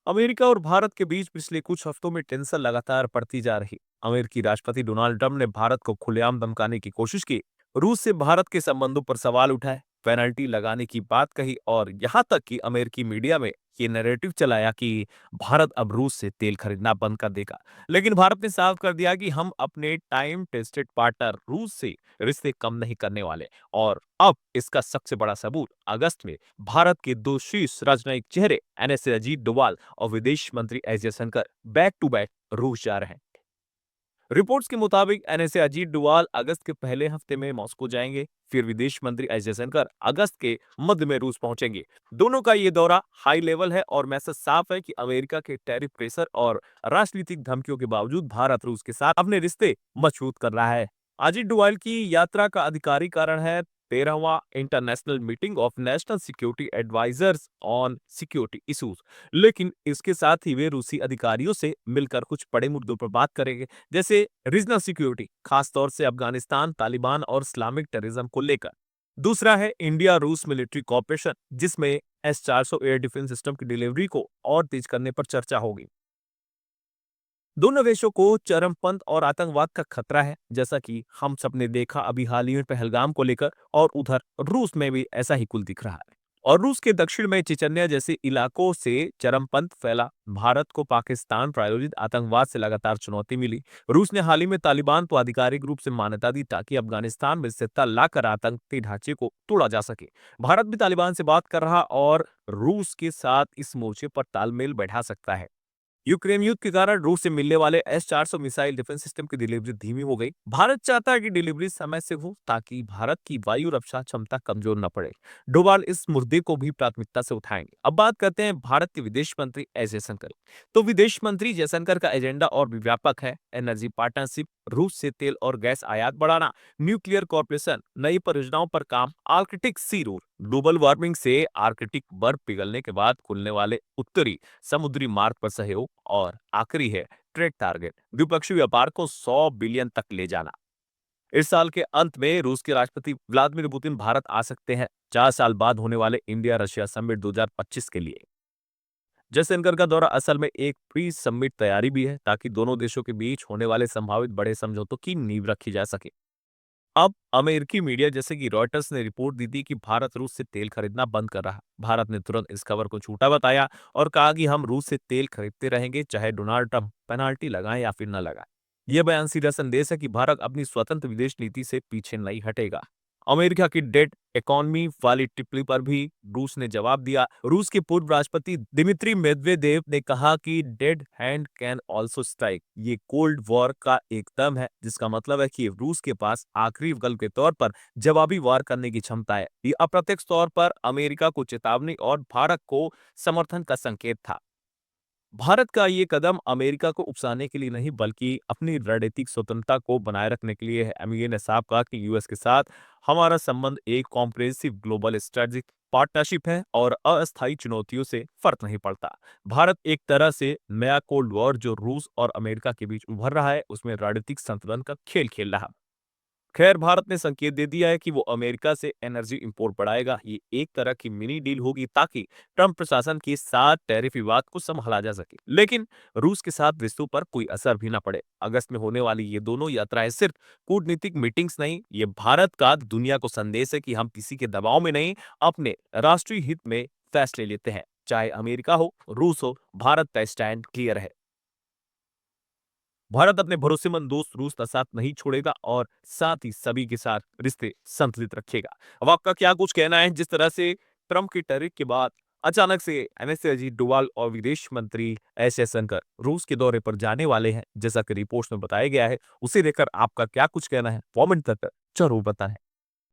America और भारत के बीच पिछले कुछ हफ्तों में टेंशन लगातार बढ़ती जा रही। अमेरिकी राष्ट्रपति डोनाल्ड ट्रंप ने भारत को खुलेआम धमकाने की कोशिश की, रूस से भारत के संबंधों पर सवाल उठाए, पेनल्टी लगाने की बात कही और यहां तक कि अमेरिकी मीडिया में ये नैरेटिव चलाया कि भारत अब रूस से तेल खरीदना बंद कर देगा। लेकिन भारत ने साफ कर दिया कि हम अपने टाइम टेस्टेड पार्टनर रूस से रिश्ते कम नहीं करने वाले। और अब इसका सबसे बड़ा सबूत अगस्त में भारत के दो शीर्ष राजनयिक चेहरे एनएस अजीत डोभाल और विदेश मंत्री S Jaishankar back to back रूस जा रहे हैं। रिपोर्ट्स के मुताबिक एनएसए अजीत डोभाल अगस्त के पहले हफ्ते में मॉस्को जाएंगे, फिर विदेश मंत्री एस जयशंकर अगस्त के मध्य में रूस पहुंचेंगे। दोनों का ये दौरा हाई लेवल है और मैसेज साफ है कि अमेरिका के टैरिफ प्रेशर और राजनीतिक धमकियों के बावजूद भारत रूस के साथ अपने रिश्ते मजबूत कर रहा है। अजीत डोभाल की यात्रा का आधिकारिक कारण है 13वां international meeting of national security advisers on security issues. लेकिन इसके साथ ही वे रूसी अधिकारियों से मिलकर कुछ बड़े मुद्दों पर बात करेंगे, जैसे रीजनल सिक्योरिटी, खासतौर से अफगानिस्तान, तालिबान और इस्लामिक टेररिज्म को लेकर। दूसरा है इंडिया रूस मिलिट्री कॉपरेशन, जिसमें S-400 एयर डिफेंस सिस्टम की डिलीवरी को और तेज करने पर चर्चा होगी। दोनों देशों को चरमपंथ और आतंकवाद का खतरा है, जैसा कि हम सब ने देखा अभी हाल ही में पहलगाम को लेकर, और उधर रूस में भी ऐसा ही कुल दिख रहा है। और रूस के दक्षिण में चेचन्या जैसे इलाकों से चरमपंथ फैला। भारत को पाकिस्तान प्रायोजित आतंकवाद से लगातार चुनौती मिली। रूस ने हाल ही में तालिबान को आधिकारिक रूप से मान्यता दी ताकि अफगानिस्तान में स्थिरता लाकर आतंकी ढांचे को तोड़ा जा सके। भारत भी तालिबान से बात कर रहा और रूस के साथ इस मोर्चे पर तालमेल बैठा सकता है। यूक्रेन युद्ध के कारण रूस से मिलने वाले S-400 मिसाइल डिफेंस सिस्टम की डिलीवरी धीमी हो गई। भारत चाहता है कि डिलीवरी समय से हो ताकि भारत की वायु रक्षा क्षमता कमजोर न पड़े। डोभाल इस मुद्दे को भी प्राथमिकता से उठाएंगे। अब बात करते हैं भारत के विदेश मंत्री एस जयशंकर। तो विदेश मंत्री जयशंकर का एजेंडा और भी व्यापक है। एनर्जी पार्टनरशिप, रूस से तेल और गैस आयात बढ़ाना, न्यूक्लियर कॉर्पोरेशन, नई परियोजनाओं पर काम, आर्कटिक सी रूट, ग्लोबल वार्मिंग से आर्कटिक बर्फ पिघलने के बाद खुलने वाले उत्तरी समुद्री मार्ग पर सहयोग, और आखिरी है ट्रेड टारगेट, द्विपक्षीय व्यापार को 100 बिलियन तक ले जाना। इस साल के अंत में रूस के राष्ट्रपति व्लादिमीर पुतिन भारत आ सकते हैं, 4 साल बाद होने वाले इंडिया रशिया समिट 2025 के लिए। जयशंकर का दौरा असल में एक प्री समिट तैयारी भी है ताकि दोनों देशों के बीच होने वाले संभावित बड़े समझौतों की नींव रखी जा सके। अब अमेरिकी मीडिया जैसे कि रॉयटर्स ने रिपोर्ट दी थी कि भारत रूस से तेल खरीदना बंद कर रहा। भारत ने तुरंत इस खबर को झूठा बताया और कहा कि हम रूस से तेल खरीदते रहेंगे, चाहे डोनाल्ड ट्रंप पेनाल्टी लगाएं या फिर न लगाएं। यह बयान सीधा संदेश है कि भारत अपनी स्वतंत्र विदेश नीति से पीछे नहीं हटेगा। अमेरिका की डेट इकोनॉमी वाली टिप्पणी पर भी रूस ने जवाब दिया। रूस के पूर्व राष्ट्रपति दिमित्री मेदवेदेव ने कहा कि dead hand can also strike. ये कोल्ड वॉर का एक दम है, जिसका मतलब है कि रूस के पास आखिरी विकल्प के तौर पर जवाबी वार करने की क्षमता है। ये अप्रत्यक्ष तौर पर अमेरिका को चेतावनी और भारत को समर्थन का संकेत था। भारत का ये कदम अमेरिका को उकसाने के लिए नहीं, बल्कि अपनी रणनीतिक स्वतंत्रता को बनाए रखने के लिए है। एमईए ने साफ कहा कि यूएस के साथ हमारा संबंध एक कॉम्प्रिहेंसिव ग्लोबल स्ट्रेटेजिक पार्टनरशिप है और अस्थायी चुनौतियों से फर्क नहीं पड़ता। भारत एक तरह से नया कोल्ड वॉर जो रूस और अमेरिका के बीच उभर रहा है, उसमें रणनीतिक संतुलन का खेल खेल रहा। खैर, भारत ने संकेत दे दिया है कि वो अमेरिका से एनर्जी इंपोर्ट बढ़ाएगा। ये एक तरह की मिनी डील होगी ताकि ट्रंप प्रशासन के साथ टैरिफ विवाद को संभाला जा सके, लेकिन रूस के साथ रिश्तों पर कोई असर भी ना पड़े। अगस्त में होने वाली ये दोनों यात्राएं सिर्फ कूटनीतिक मीटिंग्स नहीं, ये भारत का दुनिया को संदेश है कि हम किसी के दबाव में नहीं, अपने राष्ट्रीय हित में फैसले लेते हैं। चाहे अमेरिका हो, रूस हो, भारत का स्टैंड क्लियर है। भारत अपने भरोसेमंद दोस्त रूस का साथ नहीं छोड़ेगा और साथ ही सभी के साथ रिश्ते संतुलित रखेगा। अब आपका क्या कुछ कहना है जिस तरह से ट्रंप की टैरिफ के बाद अचानक से एनएसए अजीत डोभाल और विदेश मंत्री एस जयशंकर रूस के दौरे पर जाने वाले हैं, जैसा कि रिपोर्ट्स में बताया गया है, उसे लेकर आपका क्या कुछ कहना है? कमेंट कर जरूर बताएं।